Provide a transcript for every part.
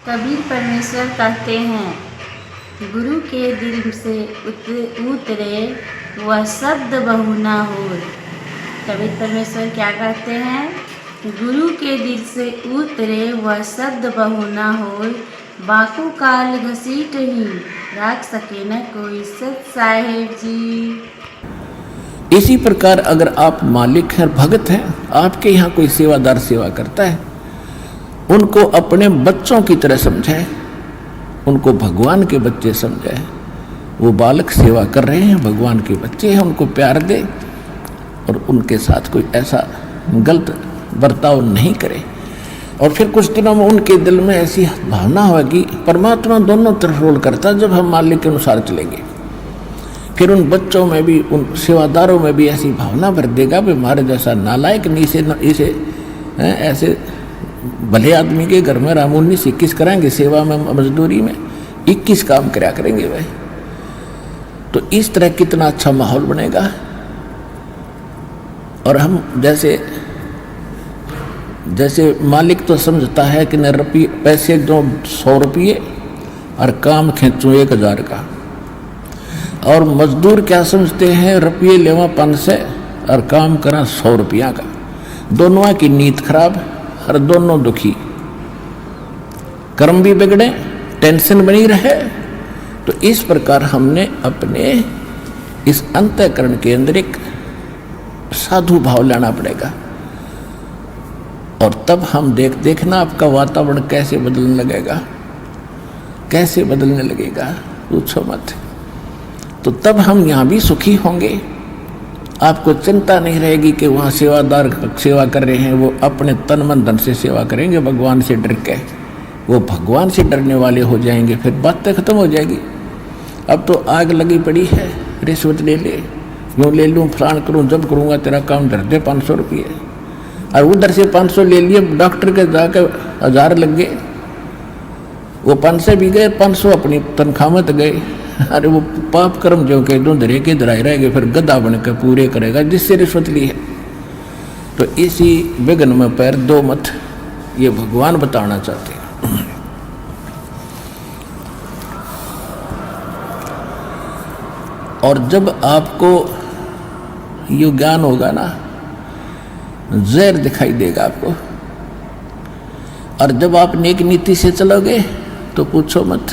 कबीर परमेश्वर कहते हैं, गुरु के दिल से उतरे वह शब्द बहु ना होए। कबीर परमेश्वर क्या कहते हैं? गुरु के दिल से उतरे वह शब्द बहु ना होए, बाकू काल घसीट ही राख सके न कोई। सत साहेब जी। इसी प्रकार अगर आप मालिक हैं, भगत हैं, आपके यहाँ कोई सेवादार सेवा करता है, उनको अपने बच्चों की तरह समझाए, उनको भगवान के बच्चे समझाए। वो बालक सेवा कर रहे हैं, भगवान के बच्चे हैं, उनको प्यार दे और उनके साथ कोई ऐसा गलत बर्ताव नहीं करे। और फिर कुछ दिनों में उनके दिल में ऐसी भावना होगी, परमात्मा दोनों तरफ रोल करता है। जब हम मालिक के अनुसार चलेंगे, फिर उन बच्चों में भी, उन सेवादारों में भी ऐसी भावना भर देगा भी हमारे जैसा नालायक नहीं, इसे ऐसे भले आदमी के घर में राम 19-21 कराएंगे, सेवा में मजदूरी में 21 काम कराया करेंगे भाई। तो इस तरह कितना अच्छा माहौल बनेगा। और हम जैसे मालिक तो समझता है कि न पैसे दो 100 रुपये और काम खींचूँ 1000 का, और मजदूर क्या समझते हैं, रुपये लेवा 500 और काम करा 100 रुपया का। दोनों की नीयत खराब और दोनों दुखी, कर्म भी बिगड़े, टेंशन बनी रहे। तो इस प्रकार हमने अपने इस अंतःकरण के अंदर एक साधु भाव लाना पड़ेगा। और तब हम देखना आपका वातावरण कैसे बदलने लगेगा, कैसे बदलने लगेगा, पूछो मत। तो तब हम यहाँ भी सुखी होंगे। आपको चिंता नहीं रहेगी कि वहाँ सेवादार सेवा कर रहे हैं, वो अपने तन मन धन से सेवा करेंगे भगवान से डर के, वो भगवान से डरने वाले हो जाएंगे। फिर बातें खत्म हो जाएगी। अब तो आग लगी पड़ी है, रिश्वत ले ले, यूँ ले लूँ, फलान करूँ, जब करूँगा तेरा काम धर दे 500 रुपये, और उधर से 500 ले लिए, डॉक्टर के जाकर 1000 लग गए, वो 500 भी गए, 500 अपनी तनख्वाह में तो गए। अरे वो पाप कर्म जो के दो धरे के धराए रहेंगे, फिर गधा बन के पूरे करेगा जिससे रिश्वत ली है। तो इसी विघ्न में पैर दो मत, ये भगवान बताना चाहते हैं। और जब आपको ये ज्ञान होगा ना, जहर दिखाई देगा आपको। और जब आप नेक नीति से चलोगे तो पूछो मत।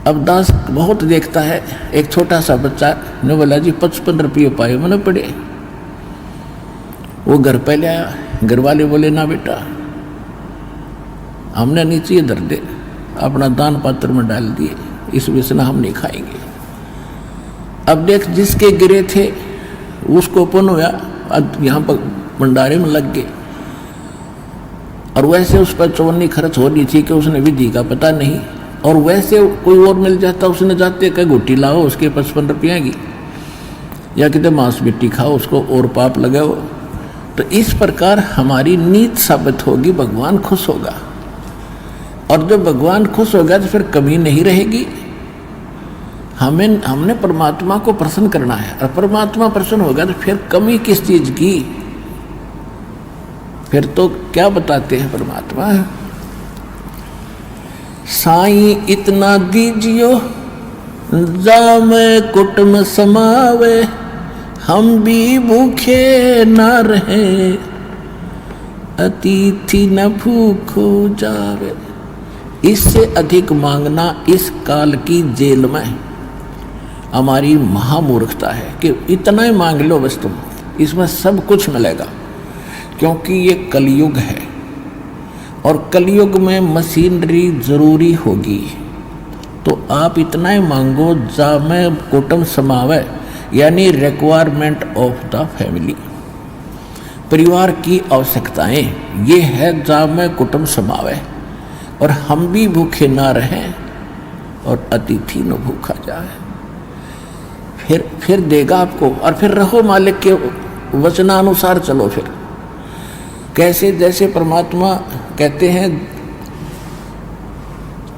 अब दास बहुत देखता है, एक छोटा सा बच्चा ने बोला जी 55 रुपये पाए मैंने पड़े। वो घर पे ले आया, घर वाले बोले ना बेटा, हमने नीचे धर दे, अपना दान पात्र में डाल दिए, इस विषय हम नहीं खाएंगे। अब देख, जिसके गिरे थे उसको पुण्य हुआ, अब यहाँ पर भंडारे में लग गए। और वैसे उस पर चौनी खर्च हो रही थी कि उसने विधि का पता नहीं, और वैसे कोई और मिल जाता, उसने जाते कहीं घुट्टी लाओ उसके 55 रुपये की, या कितने मांस मिट्टी खाओ, उसको और पाप लगाओ। तो इस प्रकार हमारी नीत साबित होगी, भगवान खुश होगा। और जब भगवान खुश होगा तो फिर कमी नहीं रहेगी। हमने परमात्मा को प्रसन्न करना है, और परमात्मा प्रसन्न होगा तो फिर कमी किस चीज की? फिर तो क्या बताते हैं परमात्मा, साईं इतना दीजियो जामे कुटुम समावे, हम भी भूखे ना रहे, अतिथि न भूखो जावे। इससे अधिक मांगना इस काल की जेल में हमारी महामूर्खता है कि इतना ही मांग लो बस तुम, इसमें सब कुछ मिलेगा। क्योंकि ये कलयुग है, और कलयुग में मशीनरी जरूरी होगी। तो आप इतना ही मांगो जामे कुटुम समावे, यानी रिक्वायरमेंट ऑफ द फैमिली, परिवार की आवश्यकताएं, ये है जामे कुटुम समावे। और हम भी भूखे ना रहें और अतिथि न भूखा जाए। फिर देगा आपको। और फिर रहो मालिक के वचनानुसार चलो। फिर कैसे? जैसे परमात्मा कहते हैं,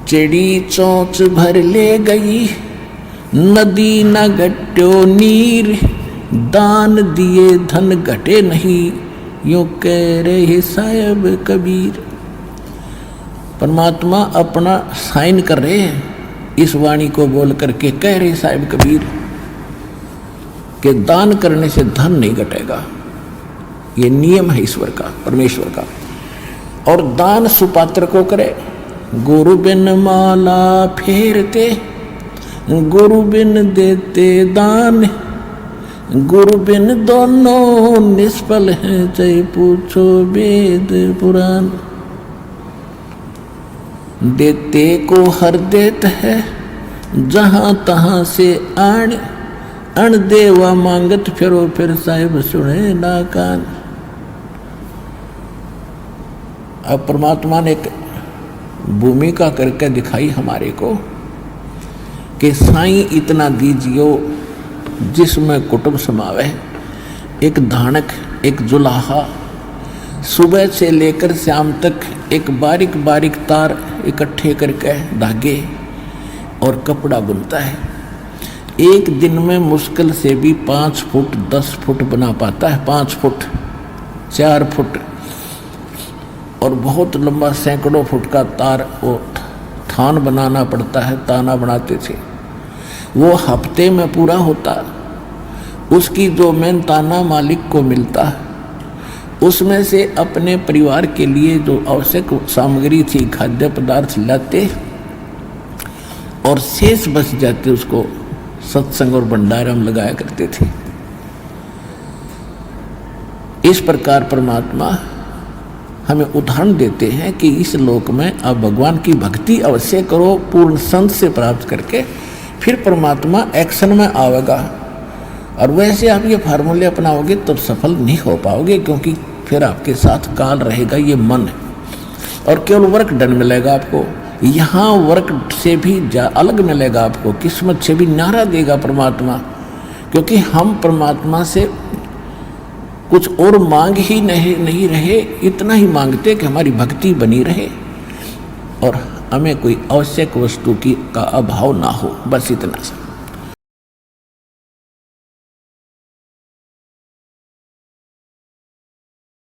चिड़ी चोंच भर ले गई, नदी न घट्यो नीर, दान दिए धन घटे नहीं, यूं कह रहे साहब कबीर। परमात्मा अपना साइन कर रहे हैं इस वाणी को बोल करके, कह रहे साहिब कबीर कि दान करने से धन नहीं घटेगा, ये नियम है ईश्वर का, परमेश्वर का। और दान सुपात्र को करे। गुरु बिन माला फेरते, गुरु बिन देते दान, गुरु बिन दोनों निष्फल हैं, चाहे पूछो वेद पुराण। देते को हर देत है, जहां तहां से आण, अण देवा मांगत फिरो, फिर साहिब सुने ना कान। अब परमात्मा ने एक भूमिका करके दिखाई हमारे को कि साईं इतना दीजियो जिसमें कुटुंब समावे, एक धानक, एक जुलाहा, सुबह से लेकर शाम तक एक बारीक बारीक तार इकट्ठे करके धागे और कपड़ा बुनता है। एक दिन में मुश्किल से भी 5 फुट 10 फुट बना पाता है, 5 फुट 4 फुट, और बहुत लंबा सैकड़ों फुट का तार वो थान बनाना पड़ता है, ताना बनाते थे। वो हफ्ते में पूरा होता। उसकी जो मेन ताना मालिक को मिलता, उसमें से अपने परिवार के लिए जो आवश्यक सामग्री थी, खाद्य पदार्थ लाते और शेष बच जाते, उसको सत्संग और भंडारा में लगाया करते थे। इस प्रकार परमात्मा हमें उदाहरण देते हैं कि इस लोक में आप भगवान की भक्ति अवश्य करो, पूर्ण संत से प्राप्त करके, फिर परमात्मा एक्शन में आवेगा। और वैसे आप ये फार्मूले अपनाओगे तो सफल नहीं हो पाओगे, क्योंकि फिर आपके साथ काल रहेगा, ये मन है, और केवल वर्क डन मिलेगा आपको। यहाँ वर्क से भी अलग मिलेगा आपको, किस्मत से भी नारा देगा परमात्मा, क्योंकि हम परमात्मा से कुछ और मांग ही नहीं रहे, इतना ही मांगते कि हमारी भक्ति बनी रहे और हमें कोई आवश्यक वस्तु का अभाव ना हो, बस इतना सा।